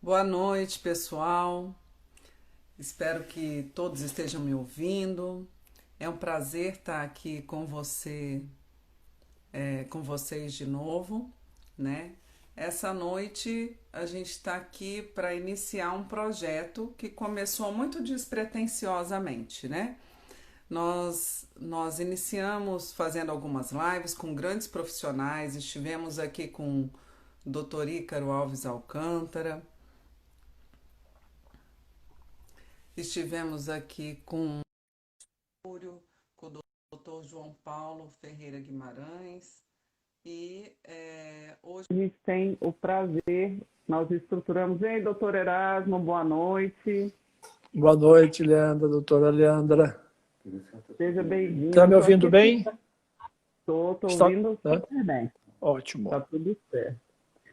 Boa noite, pessoal. Espero que todos estejam me ouvindo. É um prazer estar aqui com com vocês de novo, né? Essa noite a gente está aqui para iniciar um projeto que começou muito despretensiosamente, né? Nós iniciamos fazendo algumas lives com grandes profissionais, estivemos aqui com o Dr. Ícaro Alves Alcântara. Estivemos aqui com o Dr. João Paulo Ferreira Guimarães e hoje a gente tem o prazer, nós estruturamos. Ei, doutor Erasmo, boa noite. Boa noite, Leandra, doutora Leandra. Seja bem-vindo. Está me ouvindo bem? Estou ouvindo super bem. Ótimo. Está tudo certo.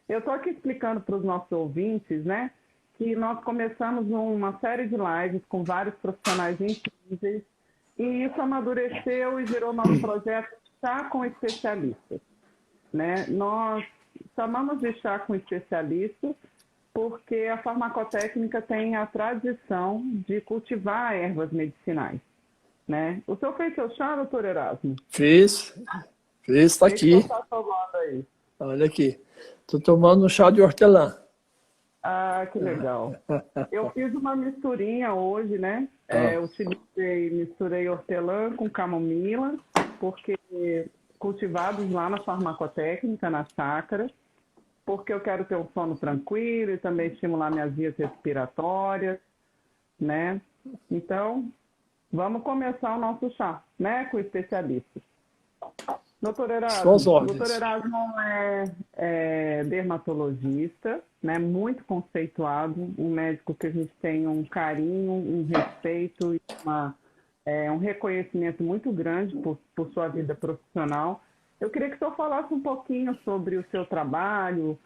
Eu estou aqui explicando para os nossos ouvintes, né, que nós começamos uma série de lives com vários profissionais incríveis e isso amadureceu e virou nosso projeto Chá com Especialistas, né? Nós chamamos de Chá com Especialistas porque a farmacotécnica tem a tradição de cultivar ervas medicinais, né? O senhor fez seu chá, doutor Erasmo? Fiz, está aqui. O que você está tomando aí? Olha aqui, estou tomando um chá de hortelã. Ah, que legal. Eu fiz uma misturinha hoje, né? Misturei hortelã com camomila, porque cultivados lá na farmacotécnica, na chácara, porque eu quero ter um sono tranquilo e também estimular minhas vias respiratórias, né? Então, vamos começar o nosso chá, né? Com especialistas. Doutor Erasmo é dermatologista, né, muito conceituado, um médico que a gente tem um carinho, um respeito e um reconhecimento muito grande por sua vida profissional. Eu queria que o senhor falasse um pouquinho sobre o seu trabalho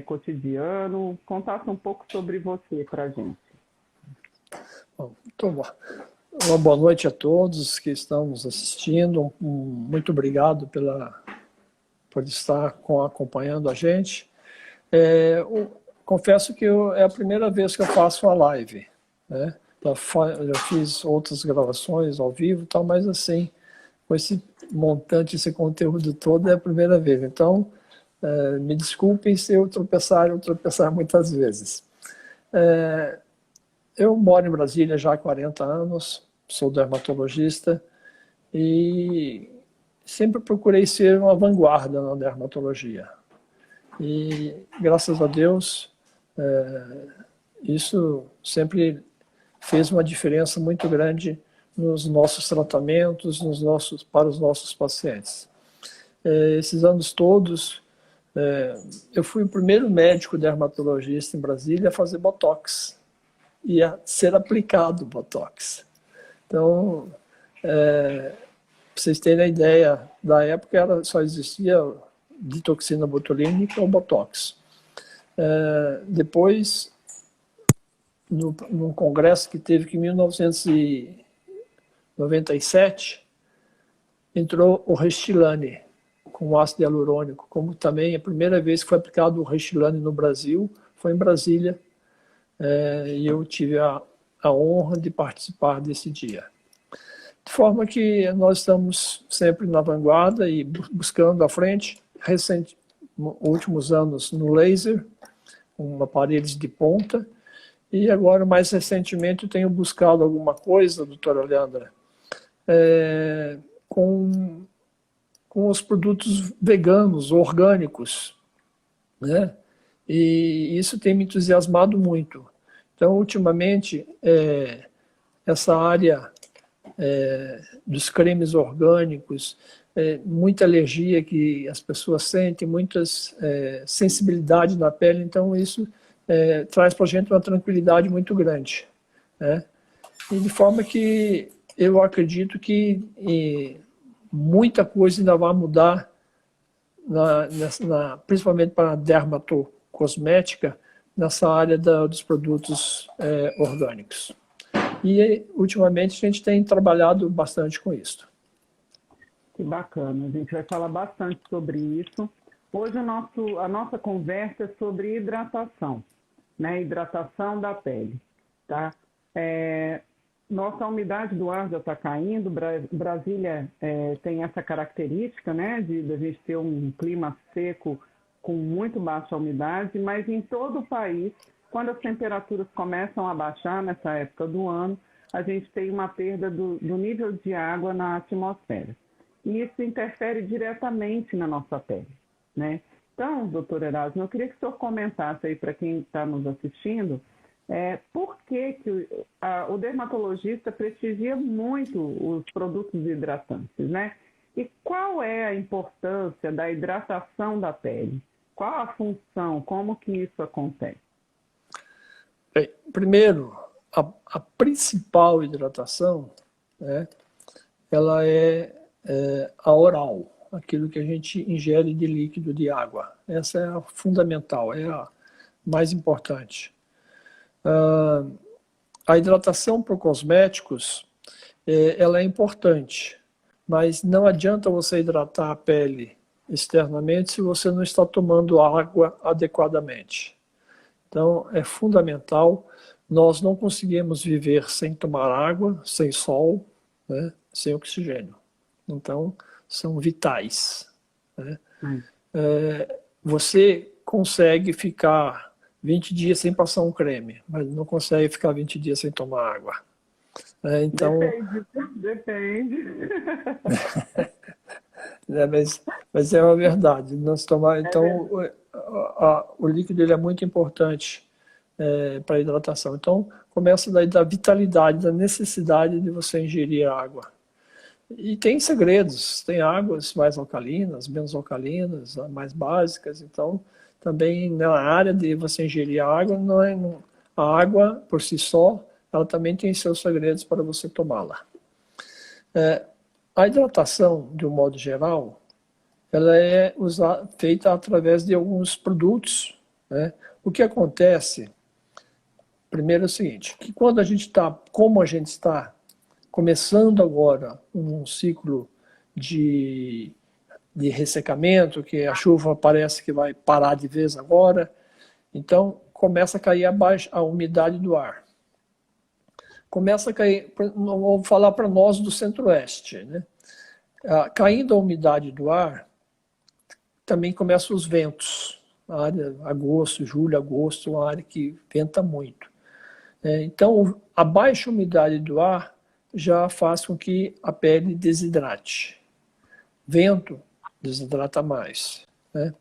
cotidiano, contasse um pouco sobre você para a gente. Bom, então, uma boa noite a todos que estão nos assistindo. Muito obrigado por estar acompanhando a gente. Confesso que é a primeira vez que eu faço uma live, né? Já fiz outras gravações ao vivo, tal, mas assim, com esse montante, esse conteúdo todo, é a primeira vez. Então, me desculpem se eu tropeçar muitas vezes. Eu moro em Brasília já há 40 anos, sou dermatologista e sempre procurei ser uma vanguarda na dermatologia. E, graças a Deus, isso sempre fez uma diferença muito grande nos nossos tratamentos, para os nossos pacientes. Esses anos todos, eu fui o primeiro médico dermatologista em Brasília a fazer Botox e a ser aplicado Botox. Então, para vocês terem a ideia, da época só existia ditoxina botulínica ou Botox. Depois, no congresso que teve que em 1997, entrou o Restylane com ácido hialurônico, como também a primeira vez que foi aplicado o Restylane no Brasil foi em Brasília, e eu tive a honra de participar desse dia. De forma que nós estamos sempre na vanguarda e buscando à frente, últimos anos no laser, com aparelhos de ponta, e agora, mais recentemente, eu tenho buscado alguma coisa, doutora Leandra, com os produtos veganos, orgânicos, né? E isso tem me entusiasmado muito. Então, ultimamente, essa área dos cremes orgânicos, muita alergia que as pessoas sentem, muitas sensibilidade na pele, então isso traz para a gente uma tranquilidade muito grande, né? E de forma que eu acredito que muita coisa ainda vai mudar, principalmente para a dermatocosmética, nessa área dos produtos orgânicos. E, ultimamente, a gente tem trabalhado bastante com isso. Que bacana, a gente vai falar bastante sobre isso. Hoje a nossa conversa é sobre hidratação, né? Hidratação da pele, tá? Nossa umidade do ar já está caindo. Brasília tem essa característica, né, de a gente ter um clima seco com muito baixa umidade, mas em todo o país, quando as temperaturas começam a baixar nessa época do ano, a gente tem uma perda do nível de água na atmosfera. E isso interfere diretamente na nossa pele, né? Então, doutor Erasmo, eu queria que o senhor comentasse aí para quem está nos assistindo, por que o dermatologista prestigia muito os produtos hidratantes, né? E qual é a importância da hidratação da pele? Qual a função? Como que isso acontece? Bem, primeiro, a principal hidratação, né, ela é a oral, aquilo que a gente ingere de líquido de água. Essa é a fundamental, é a mais importante. A hidratação por cosméticos, ela é importante, mas não adianta você hidratar a pele externamente se você não está tomando água adequadamente. Então, é fundamental. Nós não conseguimos viver sem tomar água, sem sol, né, sem oxigênio. Então, são vitais, né? Você consegue ficar 20 dias sem passar um creme, mas não consegue ficar 20 dias sem tomar água. Então, depende. mas é uma verdade. Então, o líquido ele é muito importante para a hidratação. Então, começa daí da vitalidade, da necessidade de você ingerir água. E tem segredos, tem águas mais alcalinas, menos alcalinas, mais básicas. Então, também na área de você ingerir água, a água por si só, ela também tem seus segredos para você tomá-la. A hidratação, de um modo geral, ela é feita através de alguns produtos, né? O que acontece, primeiro é o seguinte, que quando como a gente está começando agora um ciclo de ressecamento, que a chuva parece que vai parar de vez agora, então começa a cair a umidade do ar. Começa a cair, vou falar para nós do centro-oeste, né? Caindo a umidade do ar, também começam os ventos. A área agosto, julho, agosto, uma área que venta muito. Então, a baixa umidade do ar já faz com que a pele desidrate. Vento desidrata mais, né?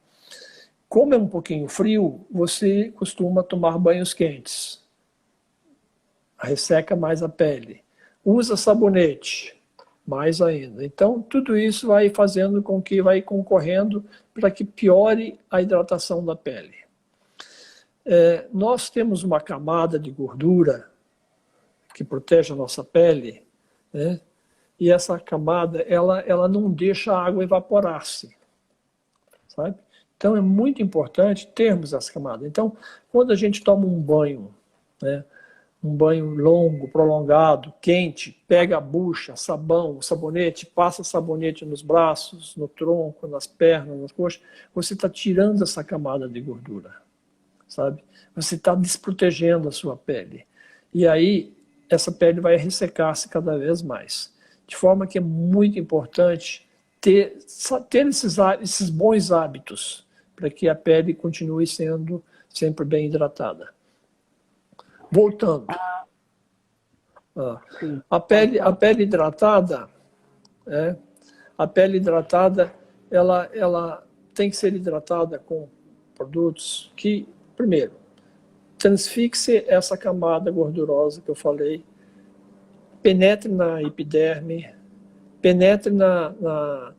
Como é um pouquinho frio, você costuma tomar banhos quentes. Resseca mais a pele. Usa sabonete, mais ainda. Então, tudo isso vai fazendo com que vai concorrendo para que piore a hidratação da pele. Nós temos uma camada de gordura que protege a nossa pele, né? E essa camada, ela não deixa a água evaporar-se, sabe? Então, é muito importante termos essa camada. Então, quando a gente toma um banho, né, um banho longo, prolongado, quente, pega a bucha, sabão, o sabonete, passa sabonete nos braços, no tronco, nas pernas, nas coxas, você está tirando essa camada de gordura, sabe? Você está desprotegendo a sua pele. E aí, essa pele vai ressecar-se cada vez mais. De forma que é muito importante ter esses bons hábitos para que a pele continue sendo sempre bem hidratada. Voltando. A pele hidratada, ela tem que ser hidratada com produtos que, primeiro, transfixe essa camada gordurosa que eu falei, penetre na epiderme, penetre na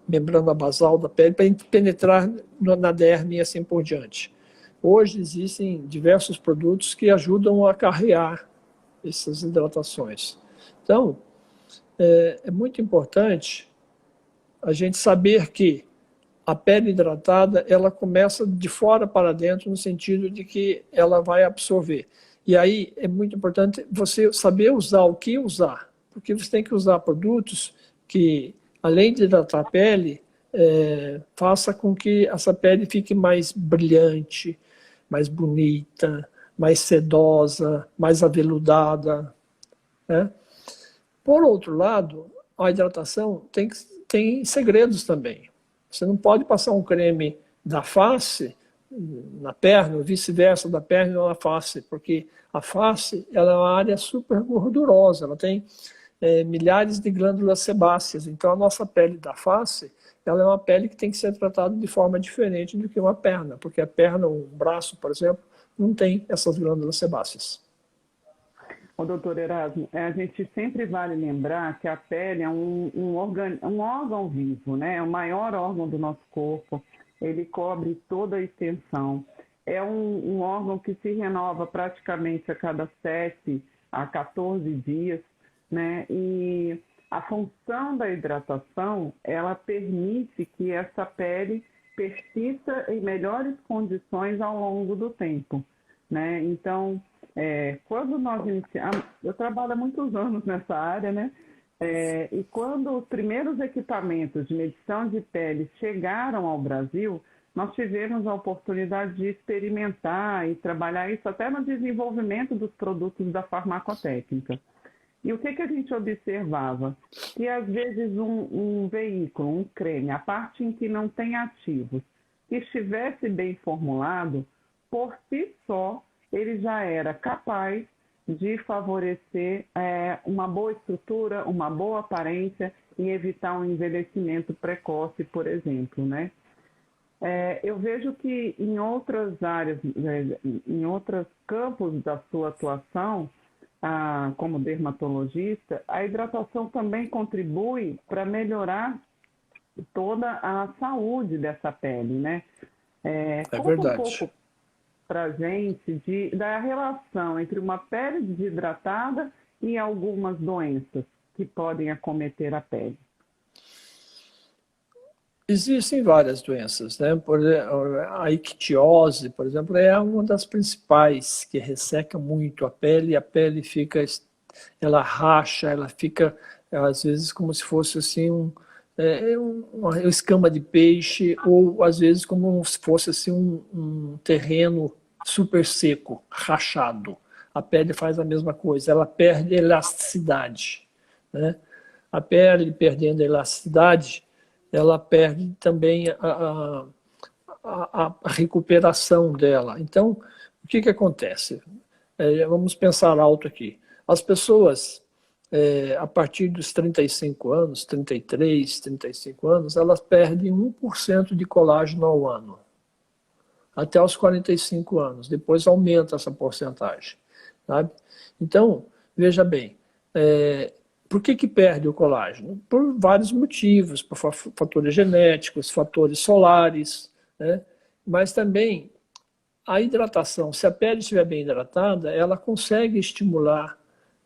membrana basal da pele, para penetrar na derme e assim por diante. Hoje existem diversos produtos que ajudam a carrear essas hidratações. Então, é muito importante a gente saber que a pele hidratada, ela começa de fora para dentro, no sentido de que ela vai absorver. E aí é muito importante você saber usar o que usar, porque você tem que usar produtos que, além de hidratar a pele, faça com que essa pele fique mais brilhante, mais bonita, mais sedosa, mais aveludada, né? Por outro lado, a hidratação tem segredos também. Você não pode passar um creme da face na perna, ou vice-versa, da perna na face, porque a face ela é uma área super gordurosa, ela tem milhares de glândulas sebáceas, então a nossa pele da face ela é uma pele que tem que ser tratada de forma diferente do que uma perna, porque a perna, um braço, por exemplo, não tem essas glândulas sebáceas. Ô, doutor Erasmo, a gente sempre vale lembrar que a pele é um órgão vivo, né? É o maior órgão do nosso corpo, ele cobre toda a extensão. É um órgão que se renova praticamente a cada 7 a 14 dias, né? E a função da hidratação, ela permite que essa pele persista em melhores condições ao longo do tempo, né? Então, quando nós iniciamos, eu trabalho há muitos anos nessa área, né? E quando os primeiros equipamentos de medição de pele chegaram ao Brasil, nós tivemos a oportunidade de experimentar e trabalhar isso até no desenvolvimento dos produtos da farmacotécnica. E o que a gente observava? Que às vezes um veículo, um creme, a parte em que não tem ativos, que estivesse bem formulado, por si só, ele já era capaz de favorecer uma boa estrutura, uma boa aparência e evitar um envelhecimento precoce, por exemplo, né? Eu vejo que em outras áreas, em outros campos da sua atuação, como dermatologista, a hidratação também contribui para melhorar toda a saúde dessa pele, né? É verdade. Um pouco para a gente da relação entre uma pele desidratada e algumas doenças que podem acometer a pele. Existem várias doenças, né? A ictiose, por exemplo, é uma das principais, que resseca muito a pele fica, ela racha, ela fica, às vezes, como se fosse assim uma escama de peixe, ou às vezes como se fosse assim um terreno super seco, rachado. A pele faz a mesma coisa, ela perde elasticidade, né? A pele perdendo a elasticidade, ela perde também a recuperação dela. Então, o que acontece? Vamos pensar alto aqui. As pessoas, a partir dos 35 anos, 33, 35 anos, elas perdem 1% de colágeno ao ano, até os 45 anos. Depois aumenta essa porcentagem, sabe? Então, veja bem, por que perde o colágeno? Por vários motivos, por fatores genéticos, fatores solares, né? Mas também a hidratação. Se a pele estiver bem hidratada, ela consegue estimular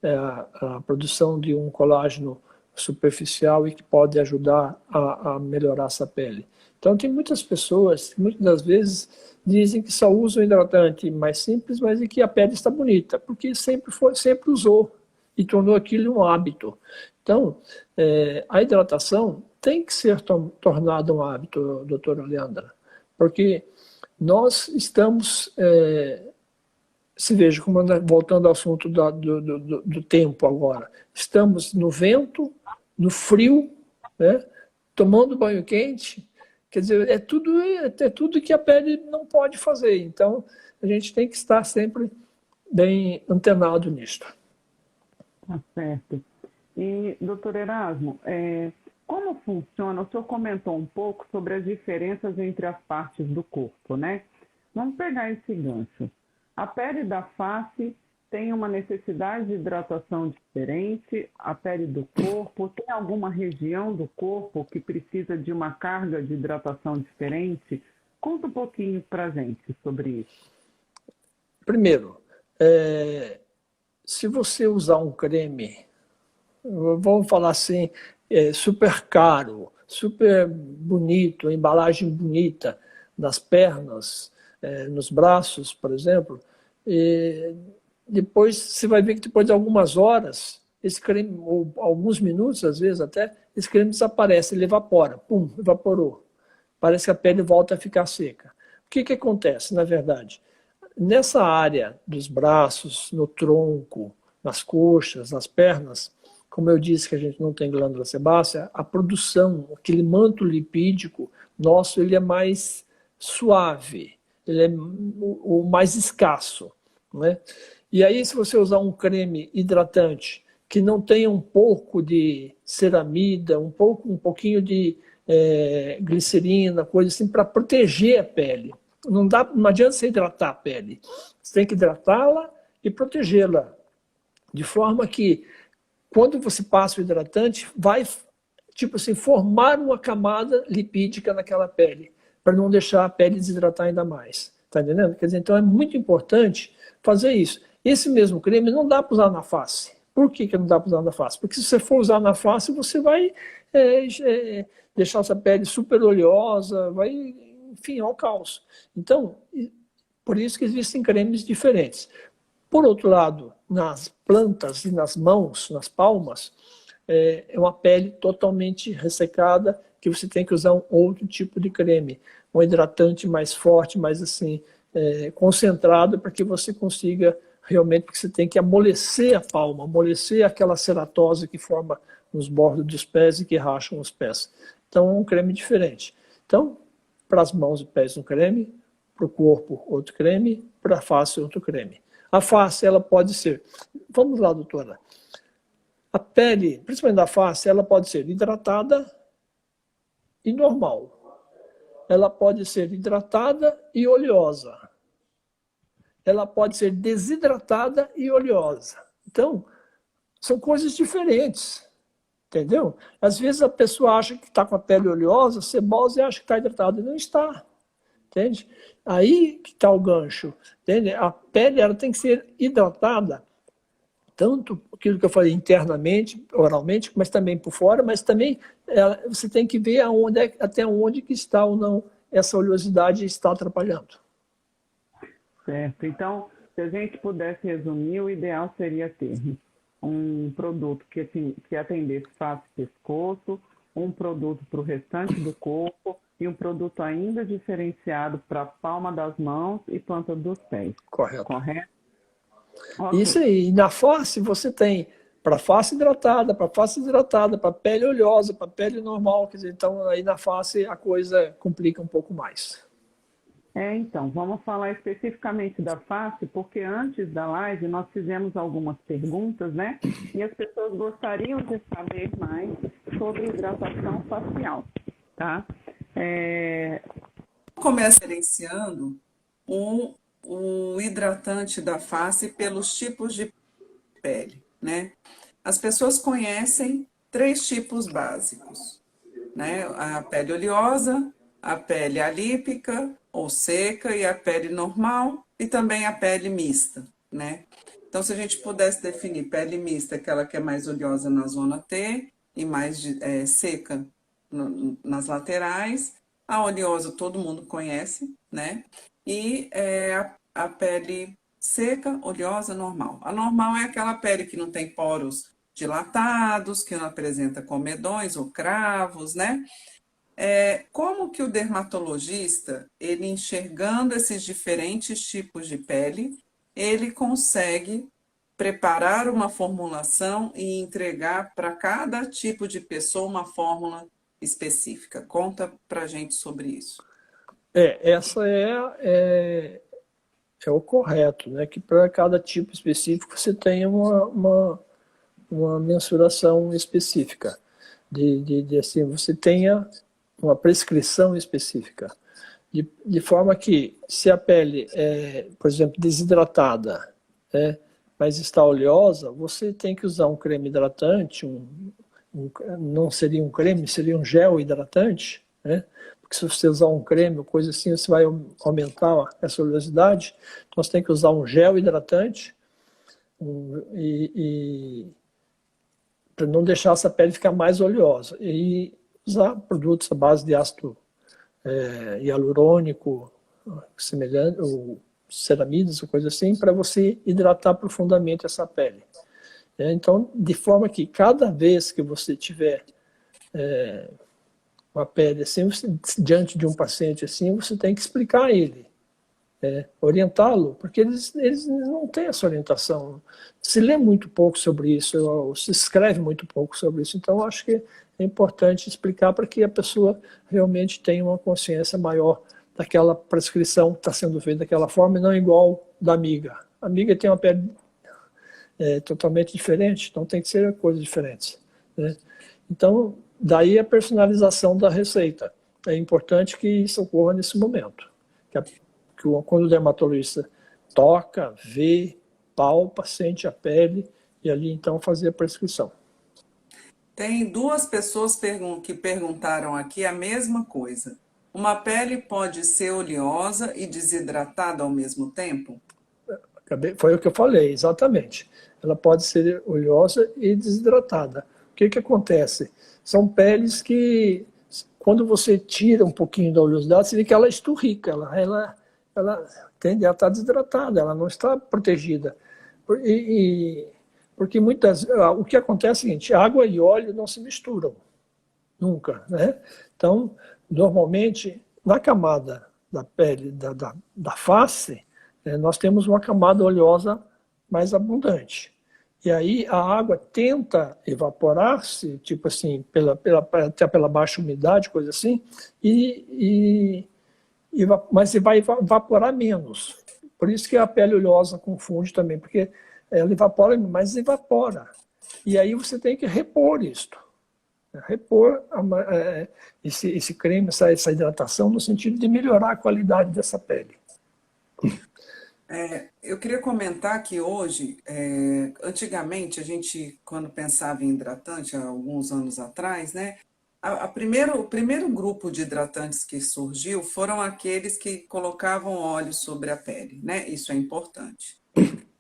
a produção de um colágeno superficial e que pode ajudar a melhorar essa pele. Então, tem muitas pessoas que muitas das vezes dizem que só usam hidratante mais simples, mas que a pele está bonita, porque sempre usou e tornou aquilo um hábito. Então, a hidratação tem que ser tornada um hábito, doutora Leandra, porque nós estamos, se veja, voltando ao assunto do tempo agora, estamos no vento, no frio, né, tomando banho quente, quer dizer, é tudo que a pele não pode fazer. Então, a gente tem que estar sempre bem antenado nisto. Tá certo. E, doutor Erasmo, como funciona? O senhor comentou um pouco sobre as diferenças entre as partes do corpo, né? Vamos pegar esse gancho. A pele da face tem uma necessidade de hidratação diferente, a pele do corpo, tem alguma região do corpo que precisa de uma carga de hidratação diferente? Conta um pouquinho para a gente sobre isso. Primeiro, se você usar um creme, vamos falar assim, super caro, super bonito, embalagem bonita, nas pernas, nos braços, por exemplo, depois você vai ver que depois de algumas horas, esse creme, ou alguns minutos às vezes até, esse creme desaparece, ele evapora, pum, evaporou. Parece que a pele volta a ficar seca. O que acontece, na verdade? nessa área dos braços, no tronco, nas coxas, nas pernas, como eu disse que a gente não tem glândula sebácea, a produção, aquele manto lipídico nosso, ele é mais suave, ele é o mais escasso, né? E aí, se você usar um creme hidratante que não tenha um pouco de ceramida, um pouquinho de glicerina, coisa assim, para proteger a pele. Não adianta você hidratar a pele. Você tem que hidratá-la e protegê-la. De forma que, quando você passa o hidratante, vai, tipo assim, formar uma camada lipídica naquela pele, para não deixar a pele desidratar ainda mais. Tá entendendo? Quer dizer, então é muito importante fazer isso. Esse mesmo creme não dá para usar na face. Por que não dá para usar na face? Porque se você for usar na face, você vai deixar essa pele super oleosa, vai, enfim, ao caos. Então, por isso que existem cremes diferentes. Por outro lado, nas plantas e nas mãos, nas palmas, é uma pele totalmente ressecada, que você tem que usar um outro tipo de creme, um hidratante mais forte, mais assim, concentrado, para que você consiga realmente, porque você tem que amolecer a palma, amolecer aquela ceratose que forma nos bordos dos pés e que racham os pés. Então, é um creme diferente. Então, para as mãos e pés, um creme, para o corpo, outro creme, para a face, outro creme. A face, ela pode ser... Vamos lá, doutora. A pele, principalmente da face, ela pode ser hidratada e normal. Ela pode ser hidratada e oleosa. Ela pode ser desidratada e oleosa. Então, são coisas diferentes, entendeu? Às vezes a pessoa acha que está com a pele oleosa, cebosa, e acha que está hidratada, e não está, entende? Aí que está o gancho, entende? A pele, ela tem que ser hidratada, tanto aquilo que eu falei internamente, oralmente, mas também por fora, mas também você tem que ver até onde que está ou não essa oleosidade está atrapalhando. Certo. Então, se a gente pudesse resumir, o ideal seria ter um produto que atendesse face e pescoço, um produto para o restante do corpo e um produto ainda diferenciado para a palma das mãos e planta dos pés. Correto. Correto? Okay. Isso aí. E na face você tem para face hidratada, para pele oleosa, para pele normal. Quer dizer, então aí na face a coisa complica um pouco mais. Então, vamos falar especificamente da face, porque antes da live nós fizemos algumas perguntas, né? E as pessoas gostariam de saber mais sobre hidratação facial, tá? Começa diferenciando um hidratante da face pelos tipos de pele, né? As pessoas conhecem 3 tipos básicos, né? A pele oleosa, a pele alípica ou seca e a pele normal e também a pele mista, né? Então, se a gente pudesse definir pele mista, aquela que é mais oleosa na zona T e mais seca nas laterais, a oleosa todo mundo conhece, né? E a pele seca, oleosa, normal. A normal é aquela pele que não tem poros dilatados, que não apresenta comedões ou cravos, né? Como que o dermatologista, ele enxergando esses diferentes tipos de pele, ele consegue preparar uma formulação e entregar para cada tipo de pessoa uma fórmula específica? Conta pra gente sobre isso. Essa é o correto, né? Que para cada tipo específico você tem uma mensuração específica, assim, você tenha uma prescrição específica, de forma que se a pele é, por exemplo, desidratada, né, mas está oleosa, você tem que usar um creme hidratante, não seria um creme, seria um gel hidratante, né? Porque se você usar um creme ou coisa assim, você vai aumentar essa oleosidade. Então você tem que usar um gel hidratante para não deixar essa pele ficar mais oleosa. E usar produtos à base de ácido hialurônico, semelhante, ou ceramidas, ou coisa assim, para você hidratar profundamente essa pele. Então, de forma que cada vez que você tiver uma pele assim, diante de um paciente assim, você tem que explicar a ele orientá-lo, porque eles não têm essa orientação. Se lê muito pouco sobre isso, ou se escreve muito pouco sobre isso. Então, eu acho que é importante explicar para que a pessoa realmente tenha uma consciência maior daquela prescrição que está sendo feita daquela forma, e não igual da amiga. A amiga tem uma pele totalmente diferente, então tem que ser coisas diferentes, né? Então, daí a personalização da receita. É importante que isso ocorra nesse momento. Quando o dermatologista toca, vê, palpa, sente a pele, e ali então fazer a prescrição. Tem duas pessoas que perguntaram aqui a mesma coisa. Uma pele pode ser oleosa e desidratada ao mesmo tempo? Foi o que eu falei, exatamente. Ela pode ser oleosa e desidratada. O que acontece? São peles que, quando você tira um pouquinho da oleosidade, você vê que ela esturrica, ela tende a estar desidratada, ela não está protegida. Porque o que acontece é o seguinte: água e óleo não se misturam, nunca, né? Então, normalmente, na camada da pele, da face, nós temos uma camada oleosa mais abundante. E aí a água tenta evaporar-se, tipo assim, até pela baixa umidade, coisa assim, mas vai evaporar menos. Por isso que a pele oleosa confunde também, porque ela evapora, mas evapora. E aí você tem que repor isto. Repor esse creme, essa hidratação, no sentido de melhorar a qualidade dessa pele. Eu queria comentar que hoje, antigamente, a gente, quando pensava em hidratante, há alguns anos atrás, né, o primeiro grupo de hidratantes que surgiu foram aqueles que colocavam óleo sobre a pele, né? Isso é importante.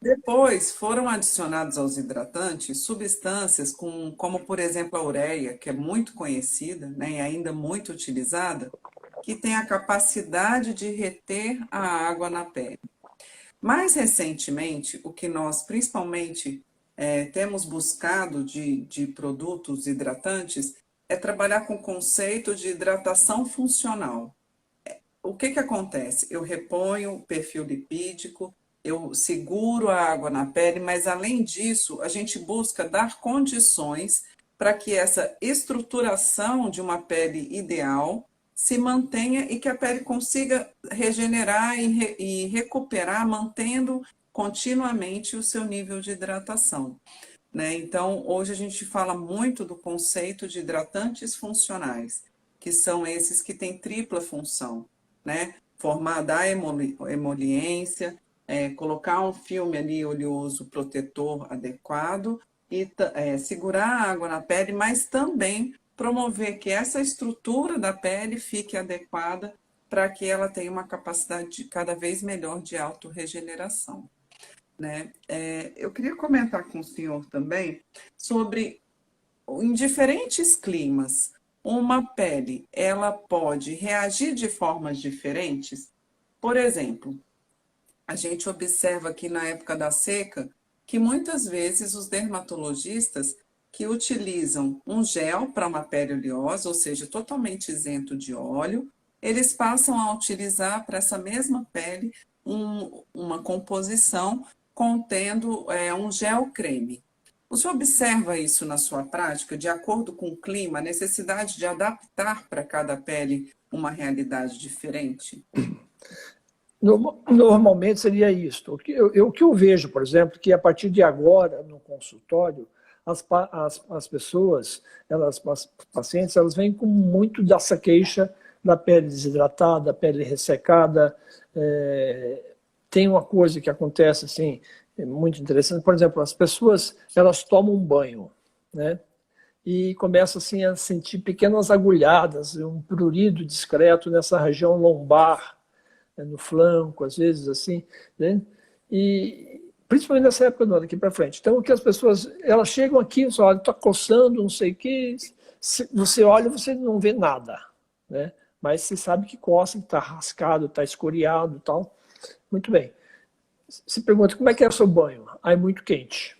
Depois foram adicionados aos hidratantes substâncias como, por exemplo, a ureia, que é muito conhecida, né, e ainda muito utilizada, que tem a capacidade de reter a água na pele. Mais recentemente, o que nós principalmente temos buscado de produtos hidratantes é trabalhar com o conceito de hidratação funcional. O que acontece? Eu reponho o perfil lipídico, eu seguro a água na pele, mas além disso, a gente busca dar condições para que essa estruturação de uma pele ideal se mantenha e que a pele consiga regenerar e recuperar, mantendo continuamente o seu nível de hidratação, né? Então, hoje a gente fala muito do conceito de hidratantes funcionais, que são esses que têm tripla função, né? Dar emoliência, colocar um filme ali oleoso protetor adequado e segurar a água na pele, mas também promover que essa estrutura da pele fique adequada para que ela tenha uma capacidade cada vez melhor de autorregeneração, né? Eu queria comentar com o senhor também sobre, em diferentes climas, uma pele ela pode reagir de formas diferentes. Por exemplo, a gente observa aqui na época da seca que muitas vezes os dermatologistas que utilizam um gel para uma pele oleosa, ou seja, totalmente isento de óleo, eles passam a utilizar para essa mesma pele uma composição contendo um gel creme. Você observa isso na sua prática, de acordo com o clima, a necessidade de adaptar para cada pele uma realidade diferente? Normalmente seria isso. O que eu vejo, por exemplo, que a partir de agora, no consultório, as pessoas, as pacientes, elas vêm com muito dessa queixa da pele desidratada, pele ressecada. Tem uma coisa que acontece assim, muito interessante. Por exemplo, as pessoas, elas tomam um banho, né? E começam assim a sentir pequenas agulhadas, um prurido discreto nessa região lombar, no flanco, às vezes assim, né? E principalmente nessa época do ano, aqui para frente. Então, o que as pessoas, elas chegam aqui, você olha, está coçando, não sei o quê, você olha, você não vê nada, né? Mas você sabe que coça, que está rascado, está escoriado e tal. Muito bem. Se pergunta, como é que é o seu banho? É muito quente.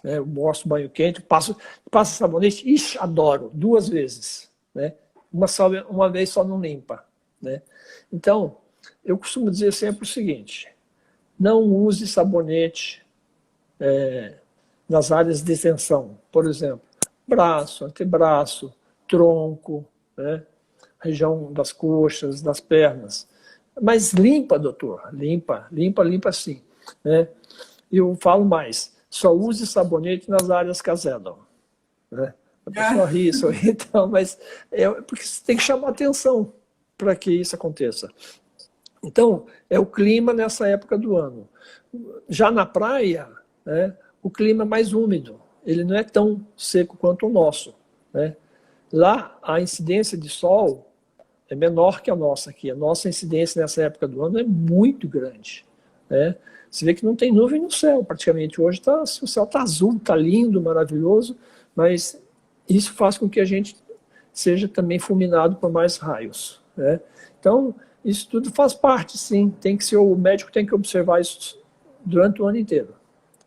Eu gosto de banho quente, passo sabonete, ixi, adoro, 2 vezes, né? Uma vez só não limpa, né? Então, eu costumo dizer sempre o seguinte: não use sabonete nas áreas de tensão, por exemplo, braço, antebraço, tronco, né? Região das coxas, das pernas. Mas limpa, doutor, limpa sim, né? Eu falo mais, só use sabonete nas áreas que azedam, né? A pessoa ri, sorri e tal, mas porque você tem que chamar atenção para que isso aconteça. Então, é o clima nessa época do ano. Já na praia, né, o clima é mais úmido, ele não é tão seco quanto o nosso, né? Lá, a incidência de sol é menor que a nossa aqui. A nossa incidência nessa época do ano é muito grande, né? Você vê que não tem nuvem no céu, praticamente. Hoje o céu está azul, está lindo, maravilhoso, mas isso faz com que a gente seja também fulminado por mais raios, né? Então, isso tudo faz parte, sim. O médico tem que observar isso durante o ano inteiro.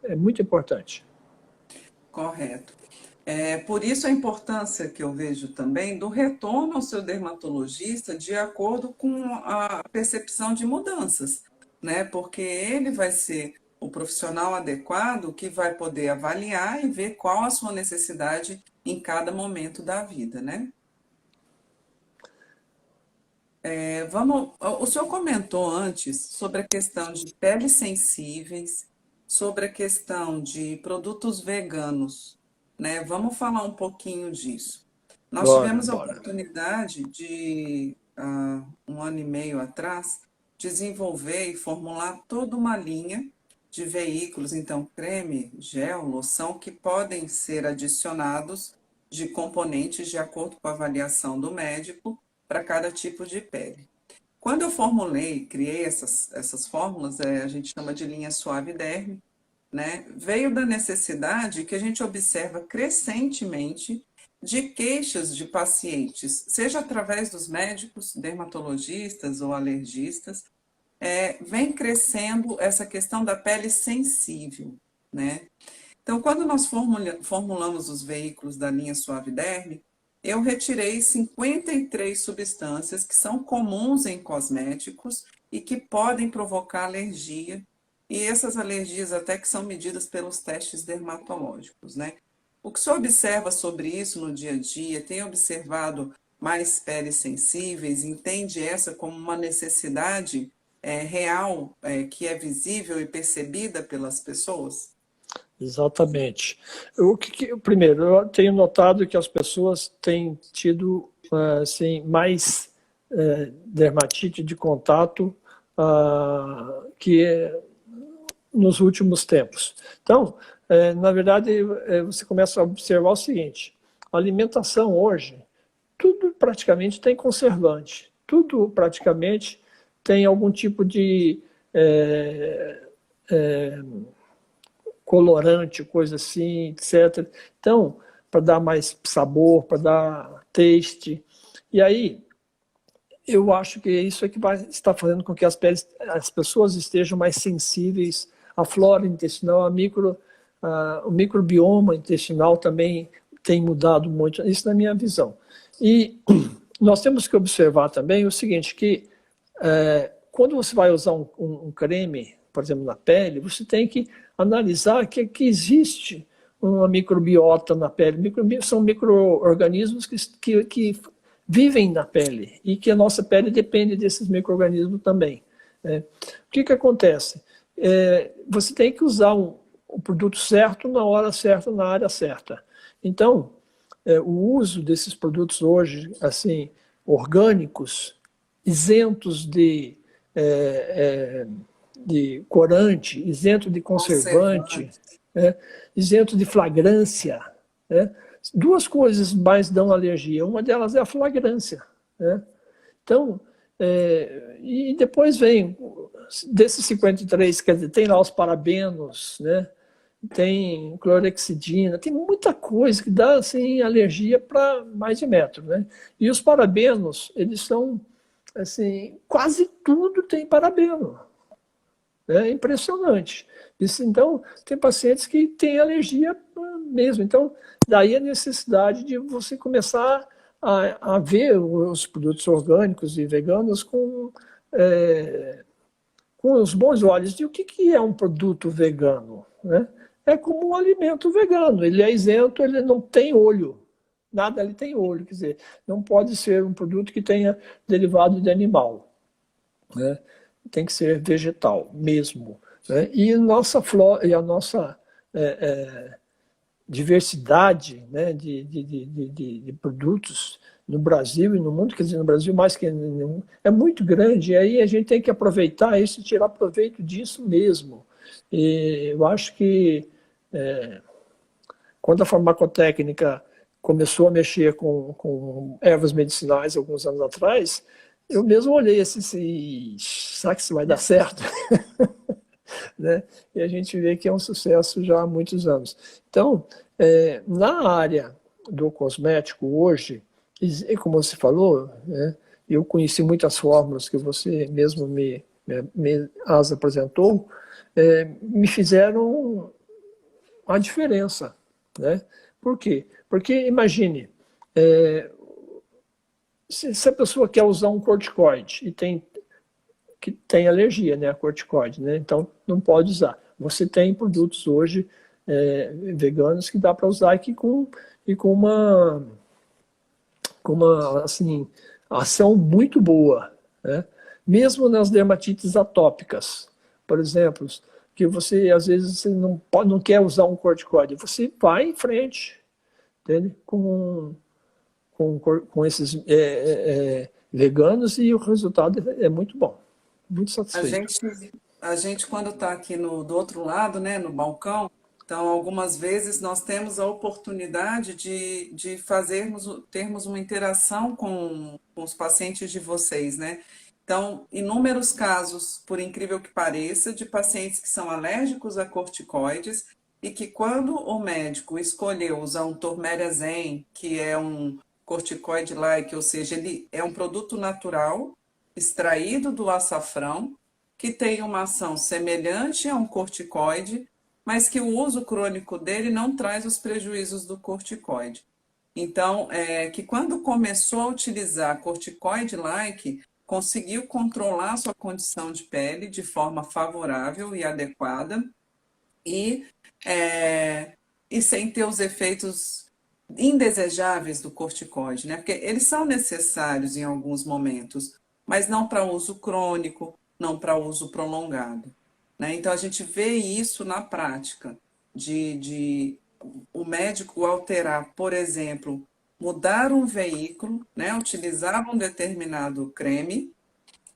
É muito importante. Correto. Por isso a importância que eu vejo também do retorno ao seu dermatologista de acordo com a percepção de mudanças, né? Porque ele vai ser o profissional adequado que vai poder avaliar e ver qual a sua necessidade em cada momento da vida, né? O senhor comentou antes sobre a questão de peles sensíveis, sobre a questão de produtos veganos, né? Vamos falar um pouquinho disso. Nós tivemos a Bora. oportunidade de, um ano e meio atrás, desenvolver e formular toda uma linha de veículos, então creme, gel, loção, que podem ser adicionados de componentes de acordo com a avaliação do médico para cada tipo de pele. Quando eu criei essas fórmulas, a gente chama de linha suave derme, né? Veio da necessidade que a gente observa crescentemente de queixas de pacientes, seja através dos médicos, dermatologistas ou alergistas, vem crescendo essa questão da pele sensível, né? Então, quando nós formulamos os veículos da linha suave derme, eu retirei 53 substâncias que são comuns em cosméticos e que podem provocar alergia, e essas alergias até que são medidas pelos testes dermatológicos, né? O que o senhor observa sobre isso no dia a dia? Tem observado mais peles sensíveis? Entende essa como uma necessidade real, que é visível e percebida pelas pessoas? Exatamente. Primeiro, eu tenho notado que as pessoas têm tido assim, mais dermatite de contato nos últimos tempos. Então, na verdade, você começa a observar o seguinte: a alimentação hoje, tudo praticamente tem conservante, tudo praticamente tem algum tipo de colorante, coisa assim, etc. Então, para dar mais sabor, para dar taste. E aí, eu acho que isso é que vai estar fazendo com que as pessoas estejam mais sensíveis à flora intestinal, o microbioma intestinal também tem mudado muito, isso na minha visão. E nós temos que observar também o seguinte, que quando você vai usar um creme, por exemplo, na pele, você tem que analisar que existe uma microbiota na pele. São micro-organismos que vivem na pele e que a nossa pele depende desses micro-organismos também. O que acontece? Você tem que usar o produto certo na hora certa, na área certa. Então, o uso desses produtos hoje, assim, orgânicos, isentos de corante, isento de conservante, isento de flagrância. Duas coisas mais dão alergia. Uma delas é a flagrância. Então, e depois vem, desses 53, quer dizer, tem lá os parabenos, tem clorexidina, tem muita coisa que dá assim, alergia para mais de metro. E os parabenos, eles são, assim, quase tudo tem parabeno. É impressionante. Então, tem pacientes que têm alergia mesmo. Então, daí a necessidade de você começar a ver os produtos orgânicos e veganos com com os bons olhos de o que é um produto vegano, né? É como um alimento vegano, ele é isento, ele não tem olho, nada ali tem olho, quer dizer, não pode ser um produto que tenha derivado de animal, né? Tem que ser vegetal mesmo, né? E a nossa diversidade, né, de produtos no Brasil e no mundo, quer dizer, no Brasil mais que nenhum, é muito grande, e aí a gente tem que aproveitar isso e tirar proveito disso mesmo. E eu acho que quando a farmacotécnica começou a mexer com ervas medicinais alguns anos atrás, eu mesmo olhei assim, será que isso vai dar certo? Né? E a gente vê que é um sucesso já há muitos anos. Então, na área do cosmético hoje, e como você falou, né, eu conheci muitas fórmulas que você mesmo as apresentou, me fizeram a diferença. Né? Por quê? Porque, imagine, se a pessoa quer usar um corticoide e que tem alergia, né, a corticoide, né? Então não pode usar. Você tem produtos hoje veganos que dá para usar e com uma assim, ação muito boa, né? Mesmo nas dermatites atópicas, por exemplo, que você às vezes você não quer usar um corticoide, você vai em frente, entende? Com esses veganos e o resultado é muito bom. Muito A satisfeito. gente, a gente quando está aqui do outro lado, né, no balcão, então algumas vezes nós temos a oportunidade de termos uma interação com os pacientes de vocês, né? Então, inúmeros casos, por incrível que pareça, de pacientes que são alérgicos a corticoides e que quando o médico escolheu usar um Tormerazem, que é um corticoide-like, ou seja, ele é um produto natural extraído do açafrão, que tem uma ação semelhante a um corticoide, mas que o uso crônico dele não traz os prejuízos do corticoide. Então, que quando começou a utilizar corticoide-like, conseguiu controlar sua condição de pele de forma favorável e adequada e, e sem ter os efeitos indesejáveis do corticoide, né? Porque eles são necessários em alguns momentos, mas não para uso crônico, não para uso prolongado, né? Então a gente vê isso na prática, de o médico alterar, por exemplo, mudar um veículo, né? Utilizava um determinado creme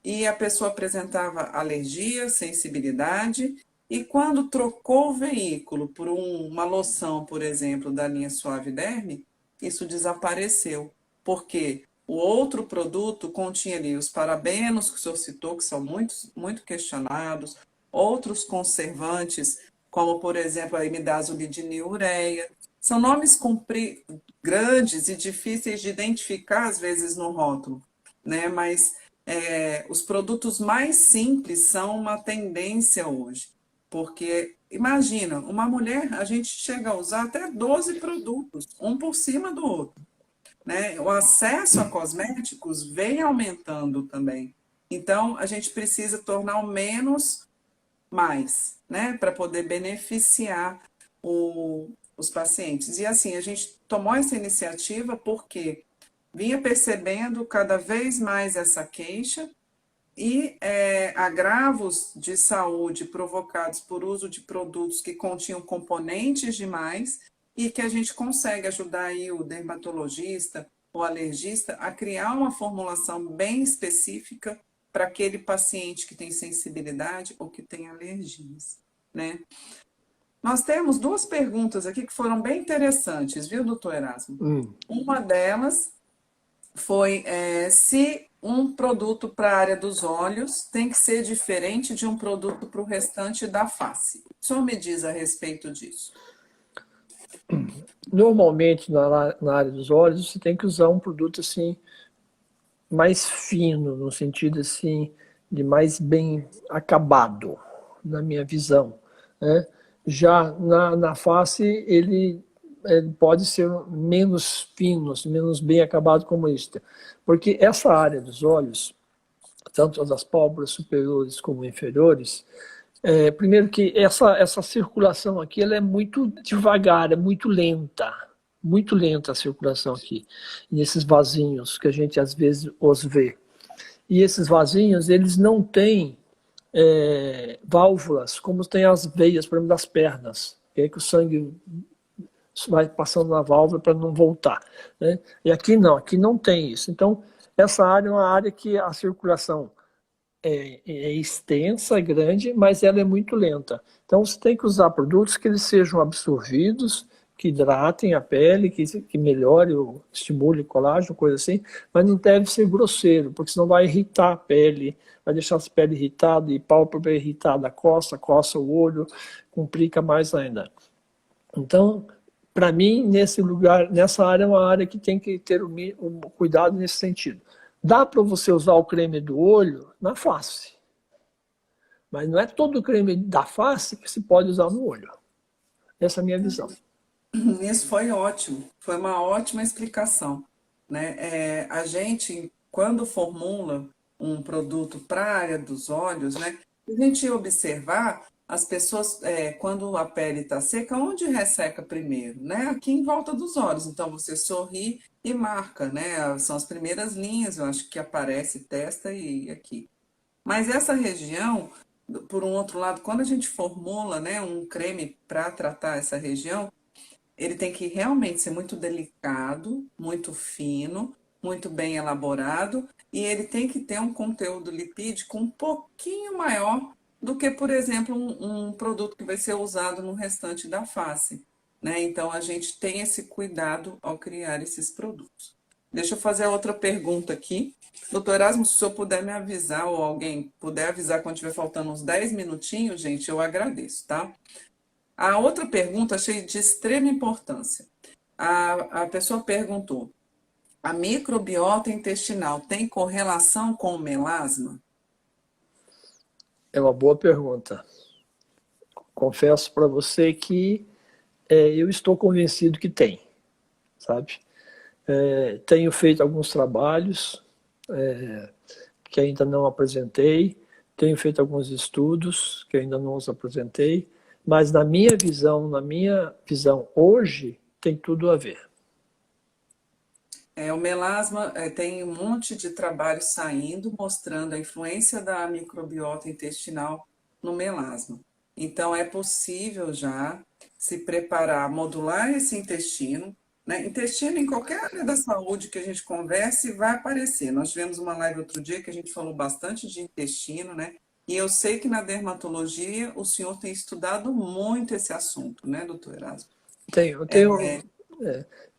e a pessoa apresentava alergia, sensibilidade, e quando trocou o veículo por uma loção, por exemplo, da linha Suave Derme, isso desapareceu. Porque o outro produto continha ali os parabenos que o senhor citou, que são muito questionados, outros conservantes, como, por exemplo, a imidazolidinilureia. São nomes grandes e difíceis de identificar, às vezes, no rótulo, né? Mas os produtos mais simples são uma tendência hoje. Porque, imagina, uma mulher, a gente chega a usar até 12 produtos, um por cima do outro, né? O acesso a cosméticos vem aumentando também. Então, a gente precisa tornar o menos mais, né? Para poder beneficiar os pacientes. E assim, a gente tomou essa iniciativa porque vinha percebendo cada vez mais essa queixa e agravos de saúde provocados por uso de produtos que continham componentes demais e que a gente consegue ajudar aí o dermatologista, o alergista, a criar uma formulação bem específica para aquele paciente que tem sensibilidade ou que tem alergias, né? Nós temos duas perguntas aqui que foram bem interessantes, viu, doutor Erasmo? Uma delas foi se um produto para a área dos olhos tem que ser diferente de um produto para o restante da face. O senhor me diz a respeito disso? Normalmente, na área dos olhos, você tem que usar um produto assim mais fino, no sentido assim de mais bem acabado, na minha visão, né? Já na face, ele pode ser menos fino, menos bem acabado como este. Porque essa área dos olhos, tanto das pálpebras superiores como inferiores, primeiro que essa circulação aqui ela é muito devagar, é muito lenta a circulação aqui, nesses vasinhos que a gente às vezes os vê. E esses vasinhos, eles não têm válvulas, como tem as veias, por exemplo, das pernas, que é que o sangue vai passando na válvula para não voltar, né? E aqui não tem isso. Então, essa área é uma área que a circulação é extensa, é grande, mas ela é muito lenta. Então, você tem que usar produtos que eles sejam absorvidos, que hidratem a pele, que melhore, estimule o colágeno, coisa assim, mas não deve ser grosseiro, porque senão vai irritar a pele, vai deixar a pele irritada e pálpebra irritada, coça o olho, complica mais ainda. Então, para mim, nessa área é uma área que tem que ter um cuidado nesse sentido. Dá para você usar o creme do olho na face, mas não é todo o creme da face que se pode usar no olho. Essa é a minha visão. Isso foi ótimo, foi uma ótima explicação, né? A gente, quando formula um produto para a área dos olhos, né? Se a gente observar, as pessoas, quando a pele está seca, onde resseca primeiro, né? Aqui em volta dos olhos. Então, você sorri e marca, né? São as primeiras linhas, eu acho que aparece testa e aqui. Mas essa região, por um outro lado, quando a gente formula, né, um creme para tratar essa região, ele tem que realmente ser muito delicado, muito fino, muito bem elaborado, e ele tem que ter um conteúdo lipídico um pouquinho maior do que, por exemplo, um produto que vai ser usado no restante da face, né? Então, a gente tem esse cuidado ao criar esses produtos. Deixa eu fazer outra pergunta aqui. Doutor Erasmo, se o senhor puder me avisar, ou alguém puder avisar quando estiver faltando uns 10 minutinhos, gente, eu agradeço, tá? A outra pergunta achei de extrema importância. A pessoa perguntou: a microbiota intestinal tem correlação com o melasma? É uma boa pergunta. Confesso para você que eu estou convencido que tem, sabe? Tenho feito alguns trabalhos que ainda não apresentei, tenho feito alguns estudos que ainda não os apresentei, mas na minha visão hoje, tem tudo a ver. O melasma tem um monte de trabalho saindo mostrando a influência da microbiota intestinal no melasma. Então, é possível já se preparar, modular esse intestino, né? Intestino em qualquer área da saúde que a gente converse vai aparecer. Nós tivemos uma live outro dia que a gente falou bastante de intestino, né? E eu sei que na dermatologia o senhor tem estudado muito esse assunto, né, doutor Erasmo?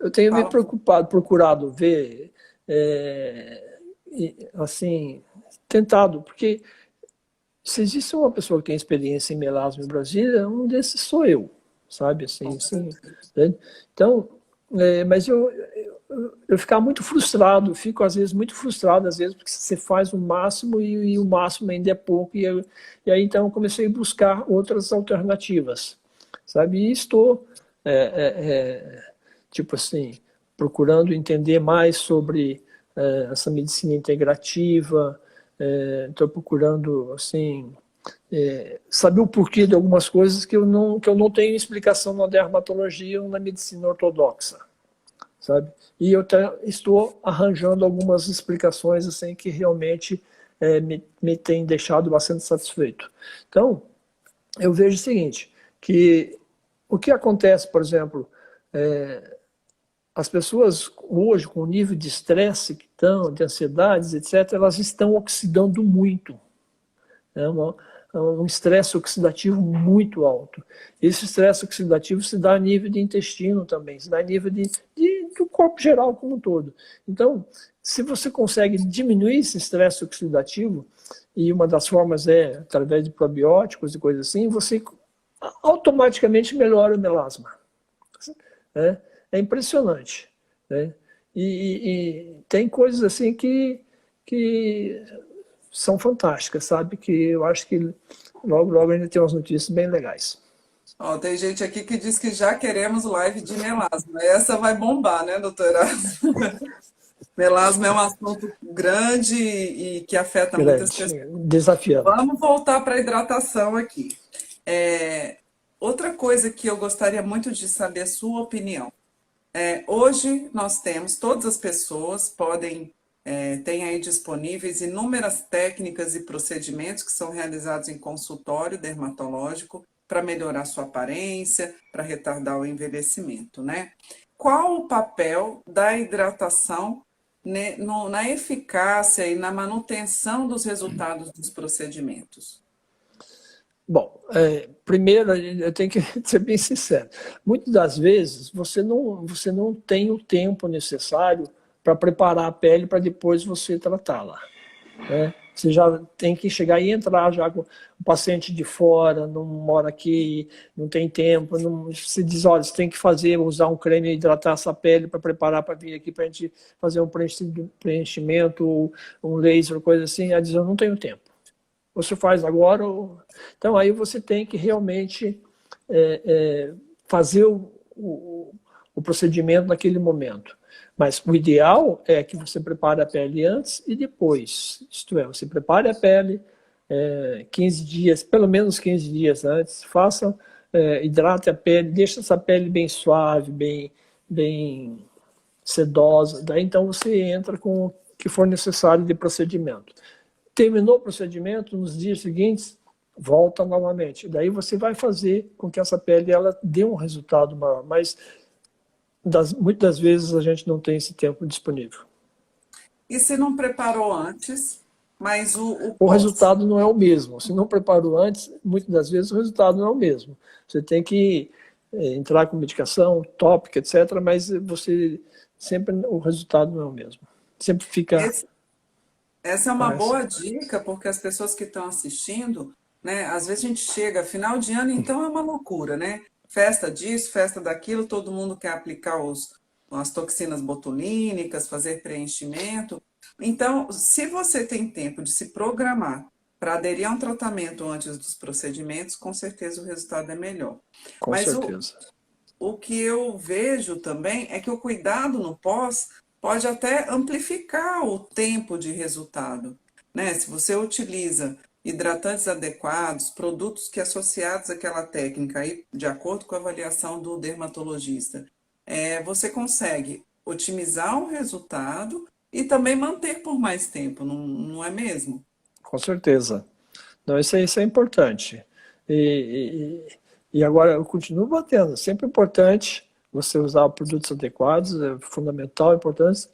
Eu tenho me preocupado, procurado ver, assim, tentado, porque se existe uma pessoa que tem experiência em melasma em Brasília, um desses sou eu, sabe? Assim, né? Então, mas eu ficar muito frustrado, fico às vezes muito frustrado, às vezes, porque você faz o máximo e o máximo ainda é pouco, e aí então eu comecei a buscar outras alternativas, sabe? E estou, tipo assim, procurando entender mais sobre essa medicina integrativa, estou procurando, assim, saber o porquê de algumas coisas que eu não tenho explicação na dermatologia ou na medicina ortodoxa, sabe? E eu estou arranjando algumas explicações assim que realmente me têm deixado bastante satisfeito. Então, eu vejo o seguinte, que o que acontece, por exemplo, as pessoas hoje, com o nível de estresse que estão, de ansiedades, etc., elas estão oxidando muito. É um estresse oxidativo muito alto. Esse estresse oxidativo se dá a nível de intestino também, se dá a nível do corpo geral como um todo. Então, se você consegue diminuir esse estresse oxidativo, e uma das formas é através de probióticos e coisas assim, você automaticamente melhora o melasma. É impressionante, né? E tem coisas assim que são fantásticas, sabe? Que eu acho que logo ainda tem umas notícias bem legais. Tem gente aqui que diz que já queremos live de melasma. Essa vai bombar, né, doutora? Melasma é um assunto grande e que afeta muitas Grande, pessoas. desafiante. Vamos voltar para a hidratação aqui. Outra coisa que eu gostaria muito de saber a sua opinião. Hoje nós temos, todas as pessoas podem, têm aí disponíveis inúmeras técnicas e procedimentos que são realizados em consultório dermatológico para melhorar sua aparência, para retardar o envelhecimento, né? Qual o papel da hidratação, né, na eficácia e na manutenção dos resultados dos procedimentos? Bom, primeiro eu tenho que ser bem sincero. Muitas das vezes você não tem o tempo necessário para preparar a pele para depois você tratá-la, né? Você já tem que chegar e entrar já com o paciente de fora, não mora aqui, não tem tempo, não, você diz, olha, você tem que usar um creme e hidratar essa pele para preparar para vir aqui para a gente fazer um preenchimento, um laser, coisa assim. Ela diz, eu não tenho tempo. Você faz agora. Então aí você tem que realmente fazer o procedimento naquele momento. Mas o ideal é que você prepare a pele antes e depois. Isto é, você prepare a pele 15 dias, pelo menos 15 dias antes, hidrate a pele, deixe essa pele bem suave, bem sedosa. Daí então você entra com o que for necessário de procedimento. Terminou o procedimento, nos dias seguintes, volta novamente. Daí você vai fazer com que essa pele ela dê um resultado maior. Mas muitas das vezes a gente não tem esse tempo disponível. E se não preparou antes, mas o O pós? resultado não é o mesmo. Se não preparou antes, muitas das vezes o resultado não é o mesmo. Você tem que entrar com medicação tópica, etc., mas você sempre o resultado não é o mesmo. Sempre fica. Essa é uma Parece. boa dica, porque as pessoas que estão assistindo, né, às vezes a gente chega final de ano, então é uma loucura, né? Festa disso, festa daquilo, todo mundo quer aplicar as toxinas botulínicas, fazer preenchimento. Então, se você tem tempo de se programar para aderir a um tratamento antes dos procedimentos, com certeza o resultado é melhor. Com Mas certeza. o que eu vejo também é que o cuidado no pós pode até amplificar o tempo de resultado, né? Se você utiliza hidratantes adequados, produtos que associados àquela técnica, aí, de acordo com a avaliação do dermatologista, você consegue otimizar o resultado e também manter por mais tempo, não é mesmo? Com certeza. Não, isso é importante. E agora eu continuo batendo. Sempre importante você usar produtos adequados, é fundamental, importante,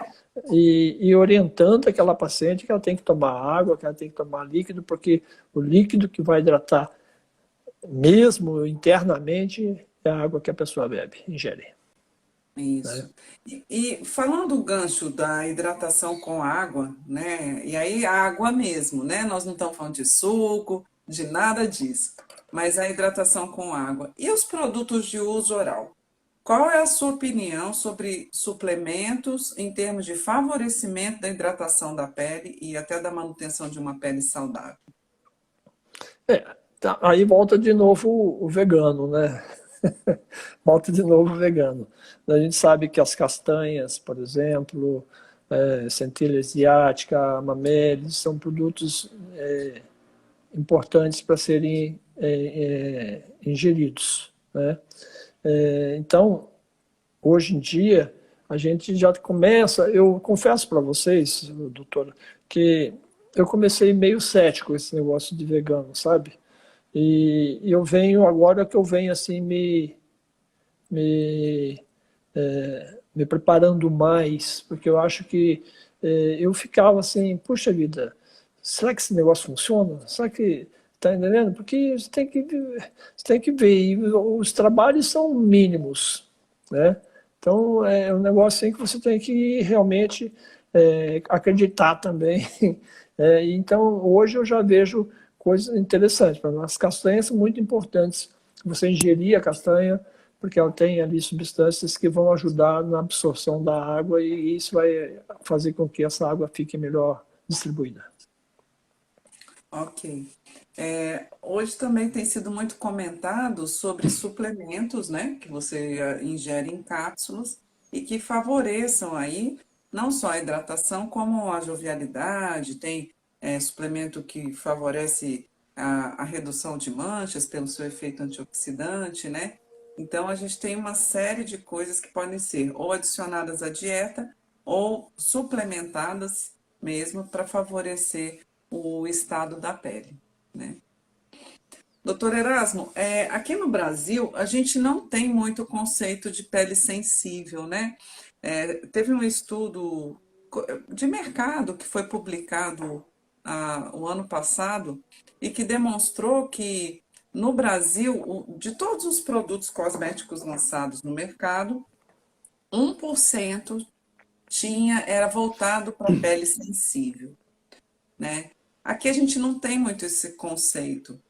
e orientando aquela paciente que ela tem que tomar água, que ela tem que tomar líquido, porque o líquido que vai hidratar mesmo internamente é a água que a pessoa bebe, ingere. Né? Isso. E falando do gancho da hidratação com água, né? E aí a água mesmo, né? Nós não estamos falando de suco, de nada disso, mas a hidratação com água. E os produtos de uso oral? Qual é a sua opinião sobre suplementos em termos de favorecimento da hidratação da pele e até da manutenção de uma pele saudável? Aí volta de novo o vegano, né? Volta de novo o vegano. A gente sabe que as castanhas, por exemplo, centelha asiática, mamelis, são produtos importantes para serem ingeridos, né? Então, hoje em dia, a gente já começa, eu confesso para vocês, doutora, que eu comecei meio cético esse negócio de vegano, sabe? E eu venho, agora que eu venho assim me, me preparando mais, porque eu acho que eu ficava assim, puxa vida, será que esse negócio funciona? Será que tá entendendo? Porque você tem que ver, e os trabalhos são mínimos, né? Então é um negócio assim que você tem que realmente acreditar também. Então hoje eu já vejo coisas interessantes. As castanhas são muito importantes. Você ingerir a castanha, porque ela tem ali substâncias que vão ajudar na absorção da água e isso vai fazer com que essa água fique melhor distribuída. Ok. Hoje também tem sido muito comentado sobre suplementos, né, que você ingere em cápsulas e que favoreçam aí não só a hidratação, como a jovialidade, tem suplemento que favorece a redução de manchas pelo seu efeito antioxidante, né? Então, a gente tem uma série de coisas que podem ser ou adicionadas à dieta ou suplementadas mesmo para favorecer o estado da pele, né? Doutor Erasmo, aqui no Brasil a gente não tem muito conceito de pele sensível, né? Teve um estudo de mercado que foi publicado o ano passado e que demonstrou que no Brasil, de todos os produtos cosméticos lançados no mercado, 1% era voltado para a pele sensível, né? Aqui a gente não tem muito esse conceito.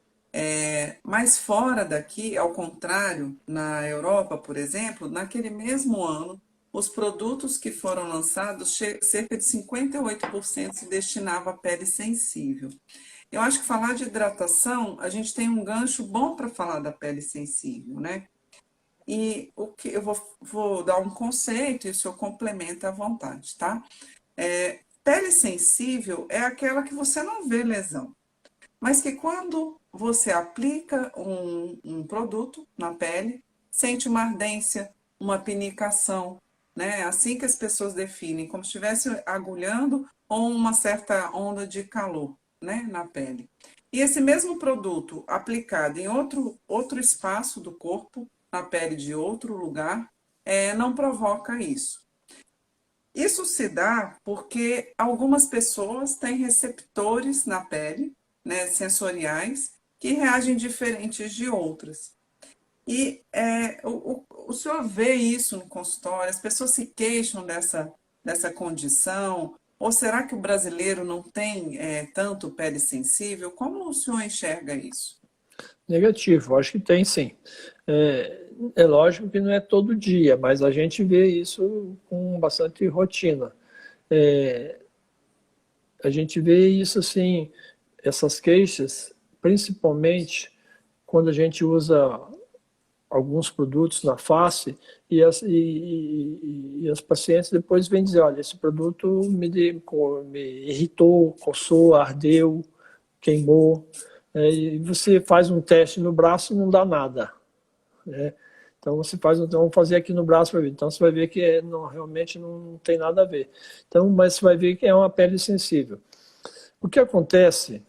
Mas fora daqui, ao contrário, na Europa, por exemplo, naquele mesmo ano, os produtos que foram lançados, cerca de 58% se destinava à pele sensível. Eu acho que falar de hidratação, a gente tem um gancho bom para falar da pele sensível, né? E o que eu vou dar um conceito e o senhor complementa à vontade, tá? Pele sensível é aquela que você não vê lesão, mas que quando você aplica um produto na pele, sente uma ardência, uma pinicação, né? Assim que as pessoas definem, como se estivesse agulhando ou uma certa onda de calor, né, na pele. E esse mesmo produto aplicado em outro espaço do corpo, na pele de outro lugar, não provoca isso. Isso se dá porque algumas pessoas têm receptores na pele, né, sensoriais, que reagem diferentes de outras. E o senhor vê isso no consultório? As pessoas se queixam dessa condição? Ou será que o brasileiro não tem tanto pele sensível? Como o senhor enxerga isso? Negativo, acho que tem sim. É lógico que não é todo dia, mas a gente vê isso com bastante rotina. A gente vê isso assim, essas queixas, principalmente quando a gente usa alguns produtos na face e as pacientes depois vêm dizer, olha, esse produto me irritou, coçou, ardeu, queimou. E você faz um teste no braço, não dá nada, né? Então você faz, então vamos fazer aqui no braço para ver. Então você vai ver que realmente não tem nada a ver. Então, mas você vai ver que é uma pele sensível. O que acontece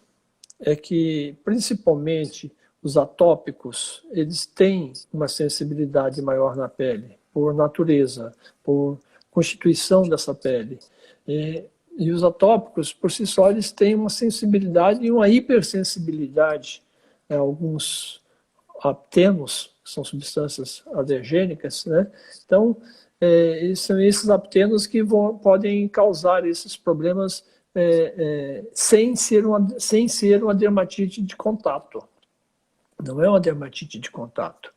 é que, principalmente, os atópicos, eles têm uma sensibilidade maior na pele, por natureza, por constituição dessa pele. E os atópicos, por si só, eles têm uma sensibilidade e uma hipersensibilidade a alguns aptenos, que são substâncias alergênicas, né? Então, são esses aptenos que podem causar esses problemas sem ser uma dermatite de contato. Não é uma dermatite de contato.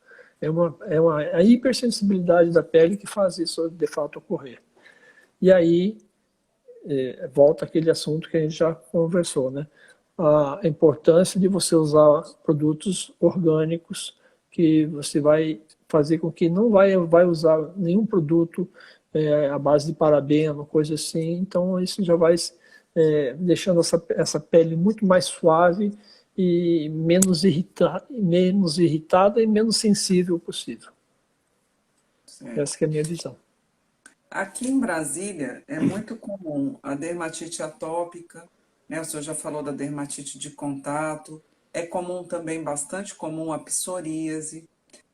A hipersensibilidade da pele que faz isso de fato ocorrer. E aí, volta aquele assunto que a gente já conversou, né? A importância de você usar produtos orgânicos que você vai fazer com que não vai usar nenhum produto à base de parabeno, coisa assim. Então, isso já vai deixando essa pele muito mais suave e menos irritada e menos sensível possível. Certo. Essa que é a minha visão. Aqui em Brasília é muito comum a dermatite atópica, né? O senhor já falou da dermatite de contato, é comum também, bastante comum a psoríase,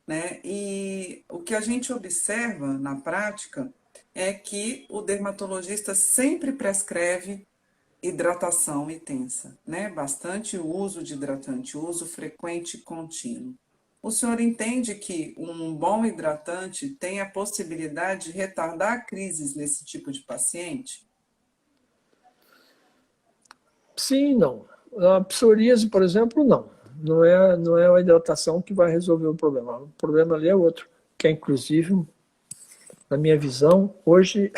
né? E o que a gente observa na prática é que o dermatologista sempre prescreve hidratação intensa, né? Bastante uso de hidratante, uso frequente e contínuo. O senhor entende que um bom hidratante tem a possibilidade de retardar crises nesse tipo de paciente? Sim, não. A psoríase, por exemplo, não. Não é a hidratação que vai resolver o problema. O problema ali é outro, que é inclusive, na minha visão, hoje,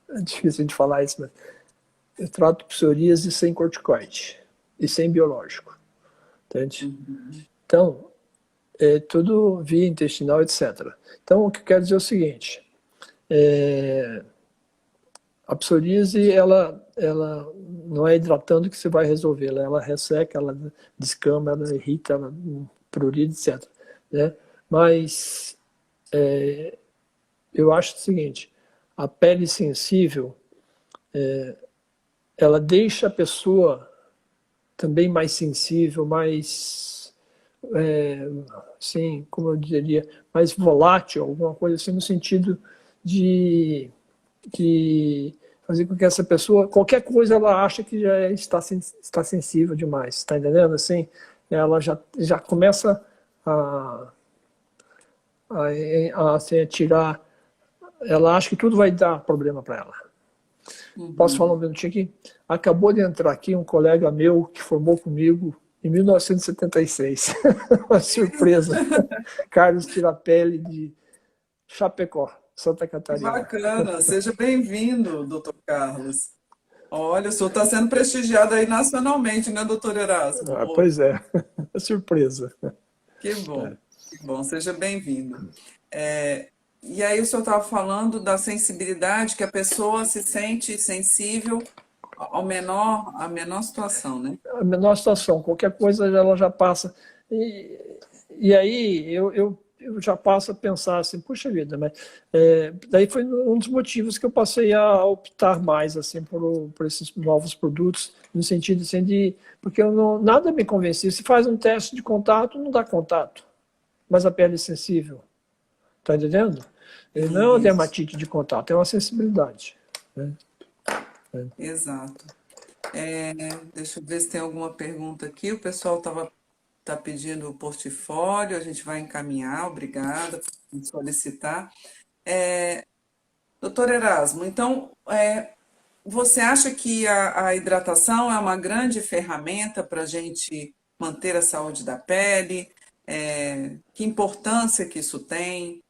é difícil de falar isso, mas eu trato psoríase sem corticoide e sem biológico, entende? Uhum. Então, é tudo via intestinal, etc. Então, o que eu quero dizer é o seguinte, A psoríase, ela não é hidratando que você vai resolver, ela resseca, ela descama, ela irrita, ela prurida, etc. Né? Mas eu acho o seguinte, a pele sensível, ela deixa a pessoa também mais sensível, mais, assim, como eu diria, mais volátil, alguma coisa assim, no sentido de fazer com que essa pessoa, qualquer coisa ela acha que já está sensível demais, está entendendo? Assim, ela já começa assim, a tirar, ela acha que tudo vai dar problema para ela. Posso falar um minutinho aqui? Acabou de entrar aqui um colega meu que formou comigo em 1976. Uma surpresa. Carlos Tirapelli, de Chapecó, Santa Que Catarina. bacana, seja bem-vindo, doutor Carlos. Olha, o senhor está sendo prestigiado aí nacionalmente, né, doutor Erasmo? Pois é, surpresa. Que bom, seja bem-vindo. E aí o senhor estava falando da sensibilidade, que a pessoa se sente sensível à menor situação, né? A menor situação, qualquer coisa ela já passa. E aí eu já passo a pensar assim, puxa vida, mas daí foi um dos motivos que eu passei a optar mais assim por esses novos produtos, no sentido assim porque nada me convencia. Se faz um teste de contato, não dá contato, mas a pele é sensível, tá entendendo? Não é uma dermatite de contato, é uma sensibilidade. Né? Exato. Deixa eu ver se tem alguma pergunta aqui. O pessoal tá pedindo o portfólio, a gente vai encaminhar, obrigada por solicitar. Doutor Erasmo, então, você acha que a hidratação é uma grande ferramenta para a gente manter a saúde da pele? Que importância que isso tem?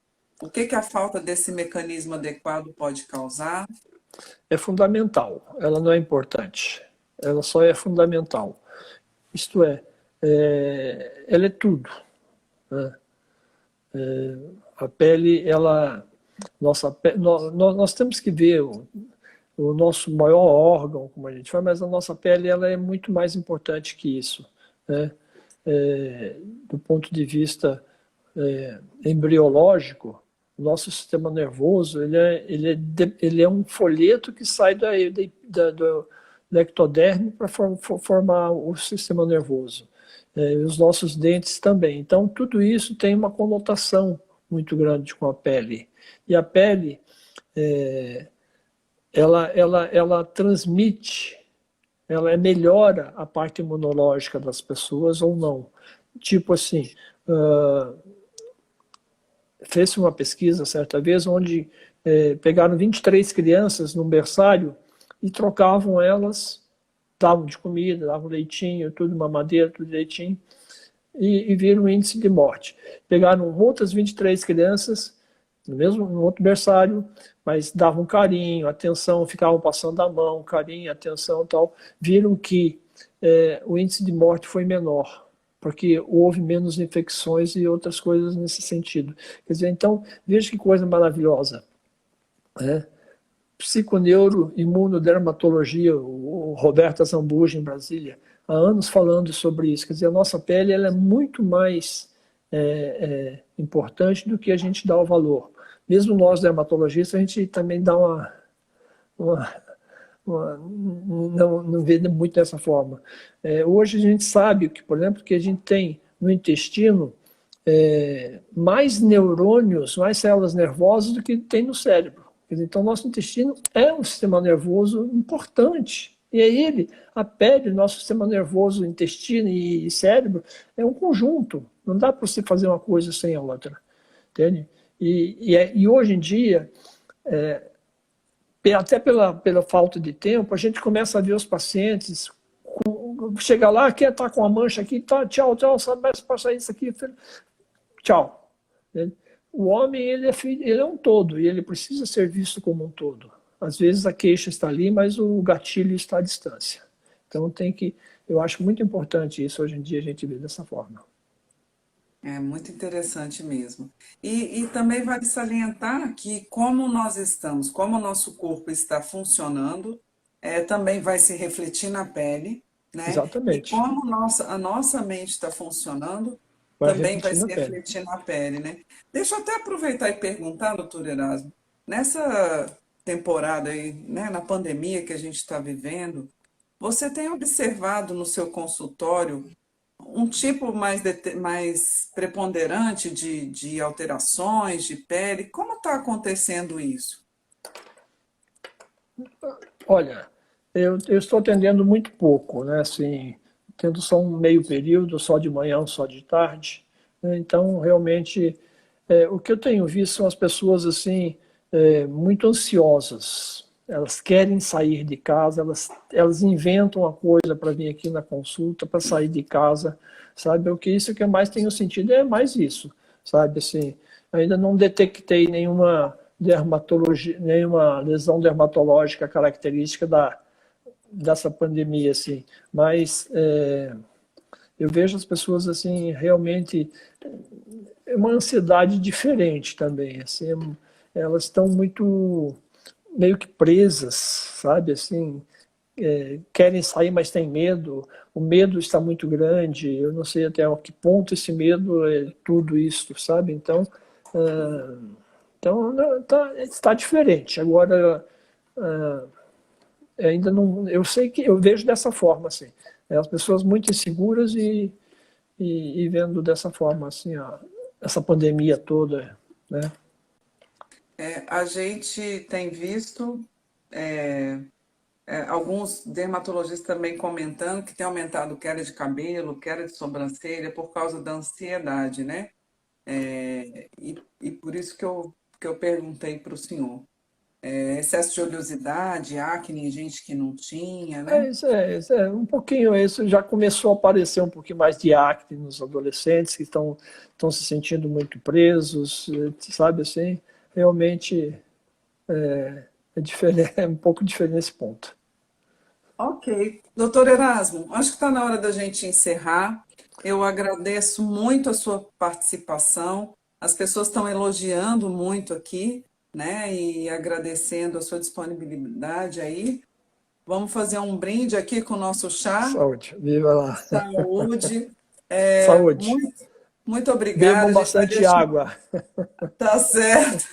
O que a falta desse mecanismo adequado pode causar? É fundamental, ela não é importante, ela só é fundamental. Isto ela é tudo. Né? A pele, nós temos que ver o nosso maior órgão, como a gente fala, mas a nossa pele ela é muito mais importante que isso. Né? Do ponto de vista embriológico, o nosso sistema nervoso ele é um folheto que sai do ectoderme para formar o sistema nervoso. Os nossos dentes também. Então, tudo isso tem uma conotação muito grande com a pele. E a pele, ela transmite, ela melhora a parte imunológica das pessoas ou não. Tipo assim, fez uma pesquisa certa vez onde pegaram 23 crianças num berçário e trocavam elas, davam de comida, davam leitinho, tudo, mamadeira, tudo direitinho, e viram o índice de morte. Pegaram outras 23 crianças, no outro berçário, mas davam carinho, atenção, ficavam passando a mão, carinho, atenção e tal, viram que o índice de morte foi menor, porque houve menos infecções e outras coisas nesse sentido. Quer dizer, então, veja que coisa maravilhosa. Né? Psiconeuroimunodermatologia, o Roberto Zambuja, em Brasília, há anos falando sobre isso. Quer dizer, a nossa pele ela é muito mais importante do que a gente dá o valor. Mesmo nós, dermatologistas, a gente também dá não vê muito dessa forma. Hoje a gente sabe que, por exemplo, que a gente tem no intestino mais neurônios, mais células nervosas do que tem no cérebro. Então, nosso intestino é um sistema nervoso importante. E é ele, a pele, nosso sistema nervoso, intestino e cérebro, é um conjunto. Não dá para você fazer uma coisa sem a outra. Entende? E hoje em dia, até pela falta de tempo, a gente começa a ver os pacientes, chega lá, quer estar com a mancha aqui, tá, tchau, sabe, mas passa isso aqui, tchau. O homem, ele é um todo, e ele precisa ser visto como um todo. Às vezes a queixa está ali, mas o gatilho está à distância. Então eu acho muito importante isso hoje em dia, a gente ver dessa forma. É muito interessante mesmo. E também vale salientar que como nós estamos, como o nosso corpo está funcionando, também vai se refletir na pele, né? E Exatamente. como a nossa mente está funcionando, Vai também vai refletir na se pele. refletir na pele, né? Deixa eu até aproveitar e perguntar, doutor Erasmo, nessa temporada aí, né, na pandemia que a gente está vivendo, você tem observado no seu consultório um tipo mais preponderante de alterações de pele? Como está acontecendo isso? Olha, eu estou atendendo muito pouco, né? Assim, tendo só um meio período, só de manhã, só de tarde, né? Então, realmente, o que eu tenho visto são as pessoas assim muito ansiosas. Elas querem sair de casa, elas inventam uma coisa para vir aqui na consulta, para sair de casa, sabe? O que isso que eu mais tenho sentido é mais isso, sabe? Assim, ainda não detectei nenhuma dermatologia, nenhuma lesão dermatológica característica dessa pandemia, assim. Mas eu vejo as pessoas assim realmente é uma ansiedade diferente também, assim, elas estão muito meio que presas, sabe, assim, querem sair, mas têm medo, o medo está muito grande, eu não sei até que ponto esse medo é tudo isso, sabe, então, está diferente, agora, ainda não, eu sei que, eu vejo dessa forma, assim, as pessoas muito inseguras e vendo dessa forma, assim, essa pandemia toda, né? A gente tem visto alguns dermatologistas também comentando que tem aumentado queda de cabelo, queda de sobrancelha por causa da ansiedade, né? E por isso que eu perguntei para o senhor. Excesso de oleosidade, acne em gente que não tinha, né? Isso é um pouquinho, isso já começou a aparecer um pouquinho mais de acne nos adolescentes que estão se sentindo muito presos, sabe assim, realmente é diferente, é um pouco diferente nesse ponto. Ok. Doutor Erasmo, acho que está na hora da gente encerrar. Eu agradeço muito a sua participação. As pessoas estão elogiando muito aqui, né? E agradecendo a sua disponibilidade aí. Vamos fazer um brinde aqui com o nosso chá. Saúde, viva lá. Saúde. Saúde. Muito, muito obrigada. Bebam A gente vai bastante deixar. água. Tá certo.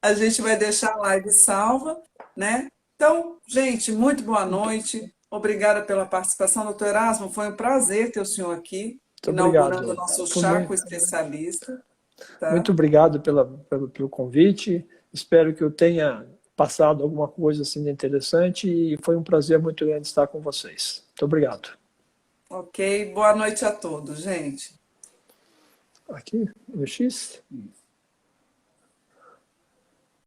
A gente vai deixar a live salva, né? Então, gente, muito boa noite. Obrigada pela participação, doutor Erasmo. Foi um prazer ter o senhor aqui, Muito inaugurando o obrigado. nosso Foi chá com especialista, muito tá? obrigado pelo convite. Espero que eu tenha passado alguma coisa assim de interessante e foi um prazer muito grande estar com vocês. Muito obrigado. Ok, boa noite a todos, gente. Aqui, no X.